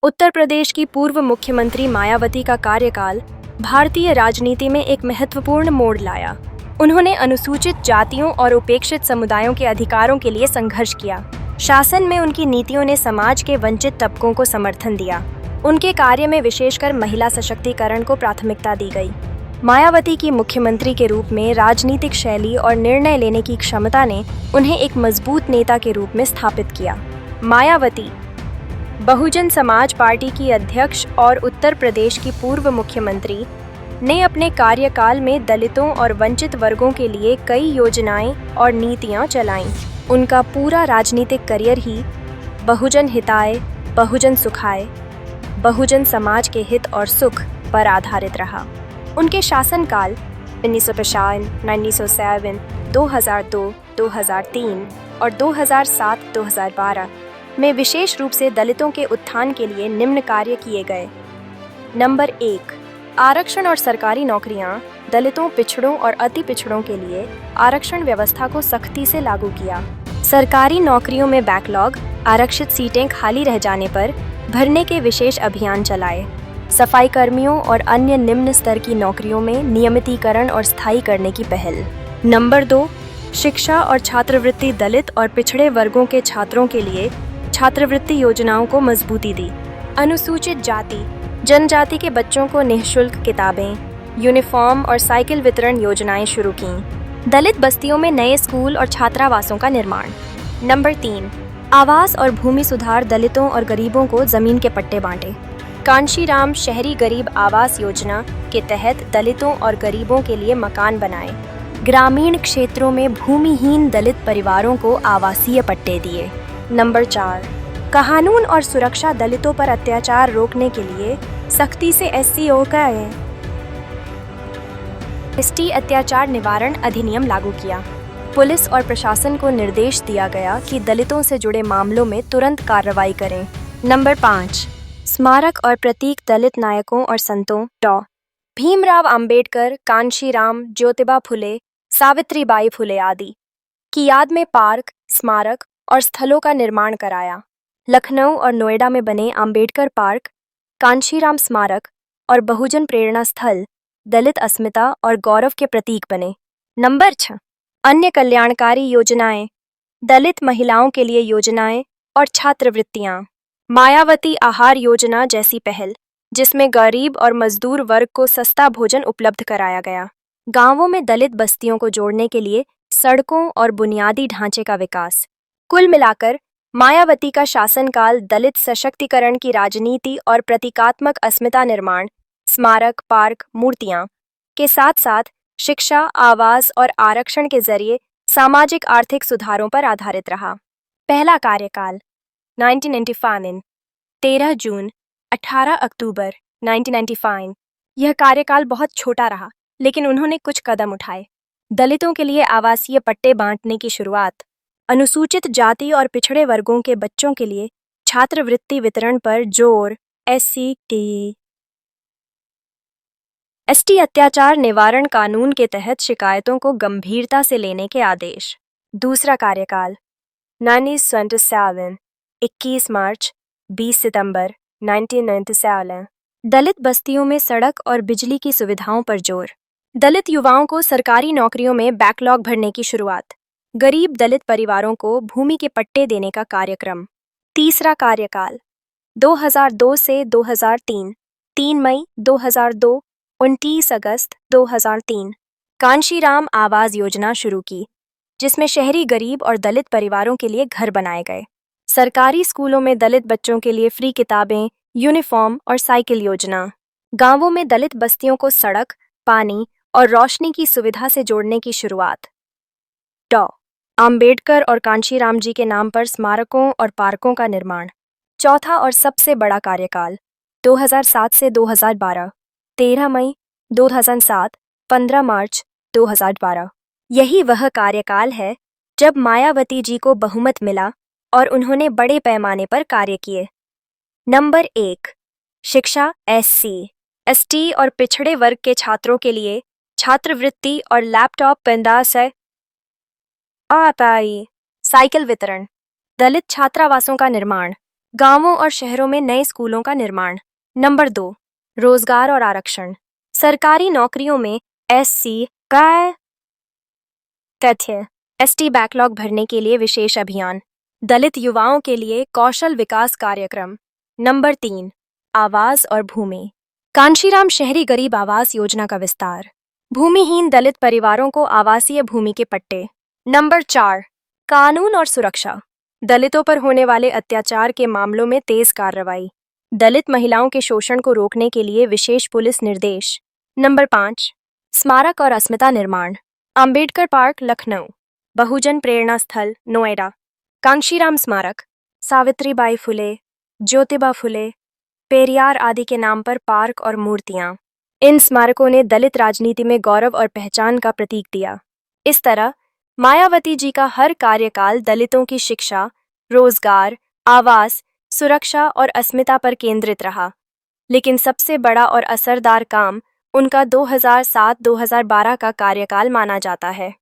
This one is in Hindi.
उत्तर प्रदेश की पूर्व मुख्यमंत्री मायावती का कार्यकाल भारतीय राजनीति में एक महत्वपूर्ण मोड़ लाया। उन्होंने अनुसूचित जातियों और उपेक्षित समुदायों के अधिकारों के लिए संघर्ष किया। शासन में उनकी नीतियों ने समाज के वंचित तबकों को समर्थन दिया। उनके कार्य में विशेषकर महिला सशक्तिकरण को प्राथमिकता दी गई। मायावती की मुख्यमंत्री के रूप में राजनीतिक शैली और निर्णय लेने की क्षमता ने उन्हें एक मजबूत नेता के रूप में स्थापित किया। मायावती बहुजन समाज पार्टी की अध्यक्ष और उत्तर प्रदेश की पूर्व मुख्यमंत्री ने अपने कार्यकाल में दलितों और वंचित वर्गों के लिए कई योजनाएं और नीतियां चलाईं। उनका पूरा राजनीतिक करियर ही बहुजन हिताय, बहुजन सुखाय, बहुजन समाज के हित और सुख पर आधारित रहा। उनके शासनकाल 1955, 1907, 2002, 2003 और 2007-2012 में विशेष रूप से दलितों के उत्थान के लिए निम्न कार्य किए गए। नंबर 1, आरक्षण और सरकारी नौकरियां। दलितों, पिछड़ों और अति पिछड़ों के लिए आरक्षण व्यवस्था को सख्ती से लागू किया। सरकारी नौकरियों में बैकलॉग, आरक्षित सीटें खाली रह जाने पर भरने के विशेष अभियान चलाए। सफाई कर्मियों और अन्य निम्न स्तर की नौकरियों में नियमितीकरण और स्थायी करने की पहल। नंबर 2, शिक्षा और छात्रवृत्ति। दलित और पिछड़े वर्गों के छात्रों के लिए छात्रवृत्ति योजनाओं को मजबूती दी। अनुसूचित जाति, जनजाति के बच्चों को निःशुल्क किताबें, यूनिफॉर्म और साइकिल वितरण योजनाएं शुरू कीं। दलित बस्तियों में नए स्कूल और छात्रावासों का निर्माण। नंबर 3, आवास और भूमि सुधार। दलितों और गरीबों को जमीन के पट्टे बांटे। कांशीराम शहरी गरीब आवास योजना के तहत दलितों और गरीबों के लिए मकान बनाए। ग्रामीण क्षेत्रों में भूमिहीन दलित परिवारों को आवासीय पट्टे दिए। नंबर 4, कानून और सुरक्षा। दलितों पर अत्याचार रोकने के लिए सख्ती से एसटी अत्याचार निवारण अधिनियम लागू किया। पुलिस और प्रशासन को निर्देश दिया गया कि दलितों से जुड़े मामलों में तुरंत कार्रवाई करें। नंबर 5, स्मारक और प्रतीक। दलित नायकों और संतों डॉ. भीमराव अंबेडकर, कांशीराम, ज्योतिबा फुले, सावित्रीबाई फुले आदि की याद में पार्क, स्मारक और स्थलों का निर्माण कराया। लखनऊ और नोएडा में बने अंबेडकर पार्क, कांशीराम स्मारक और बहुजन प्रेरणा स्थल दलित अस्मिता और गौरव के प्रतीक बने। नंबर 6, अन्य कल्याणकारी योजनाएं। दलित महिलाओं के लिए योजनाएं और छात्रवृत्तियां। मायावती आहार योजना जैसी पहल, जिसमें गरीब और मजदूर वर्ग को सस्ता भोजन उपलब्ध कराया गया। गांवों में दलित बस्तियों को जोड़ने के लिए सड़कों और बुनियादी ढांचे का विकास। कुल मिलाकर मायावती का शासनकाल दलित सशक्तिकरण की राजनीति और प्रतीकात्मक अस्मिता निर्माण, स्मारक, पार्क, मूर्तियां के साथ साथ शिक्षा, आवास और आरक्षण के जरिए सामाजिक आर्थिक सुधारों पर आधारित रहा। पहला कार्यकाल 1995, 13 जून 18 अक्टूबर 1995। यह कार्यकाल बहुत छोटा रहा, लेकिन उन्होंने कुछ कदम उठाए। दलितों के लिए आवासीय पट्टे बांटने की शुरुआत, अनुसूचित जाति और पिछड़े वर्गों के बच्चों के लिए छात्रवृत्ति वितरण पर जोर, एसटी अत्याचार निवारण कानून के तहत शिकायतों को गंभीरता से लेने के आदेश। दूसरा कार्यकाल 1997, 21 मार्च 20 सितंबर 1997। दलित बस्तियों में सड़क और बिजली की सुविधाओं पर जोर। दलित युवाओं को सरकारी नौकरियों में बैकलॉग भरने की शुरुआत। गरीब दलित परिवारों को भूमि के पट्टे देने का कार्यक्रम। तीसरा कार्यकाल 2002 से 2003, 3 मई 2002, 29 अगस्त 2003। कांशीराम आवास योजना शुरू की, जिसमें शहरी गरीब और दलित परिवारों के लिए घर बनाए गए। सरकारी स्कूलों में दलित बच्चों के लिए फ्री किताबें, यूनिफॉर्म और साइकिल योजना। गांवों में दलित बस्तियों को सड़क, पानी और रोशनी की सुविधा से जोड़ने की शुरुआत। डॉ. अंबेडकर और कांशीराम जी के नाम पर स्मारकों और पार्कों का निर्माण। चौथा और सबसे बड़ा कार्यकाल 2007 से 2012, 13 मई 2007, 15 मार्च 2012। यही वह कार्यकाल है जब मायावती जी को बहुमत मिला और उन्होंने बड़े पैमाने पर कार्य किए। नंबर 1, शिक्षा। एससी, एसटी और पिछड़े वर्ग के छात्रों के लिए छात्रवृत्ति और लैपटॉप 1500 साइकिल वितरण। दलित छात्रावासों का निर्माण। गांवों और शहरों में नए स्कूलों का निर्माण। नंबर 2, रोजगार और आरक्षण। सरकारी नौकरियों में एससी का तथ्य एसटी बैकलॉग भरने के लिए विशेष अभियान। दलित युवाओं के लिए कौशल विकास कार्यक्रम। नंबर 3, आवास और भूमि। कांशीराम शहरी गरीब आवास योजना का विस्तार। भूमिहीन दलित परिवारों को आवासीय भूमि के पट्टे। नंबर 4, कानून और सुरक्षा। दलितों पर होने वाले अत्याचार के मामलों में तेज कार्रवाई। दलित महिलाओं के शोषण को रोकने के लिए विशेष पुलिस निर्देश। नंबर 5, स्मारक और अस्मिता निर्माण। अंबेडकर पार्क लखनऊ, बहुजन प्रेरणा स्थल नोएडा, कांशीराम स्मारक, सावित्रीबाई फुले, ज्योतिबा फुले, पेरियार आदि के नाम पर पार्क और मूर्तियां। इन स्मारकों ने दलित राजनीति में गौरव और पहचान का प्रतीक दिया। इस तरह मायावती जी का हर कार्यकाल दलितों की शिक्षा, रोजगार, आवास, सुरक्षा और अस्मिता पर केंद्रित रहा। लेकिन सबसे बड़ा और असरदार काम उनका 2007-2012 का कार्यकाल माना जाता है।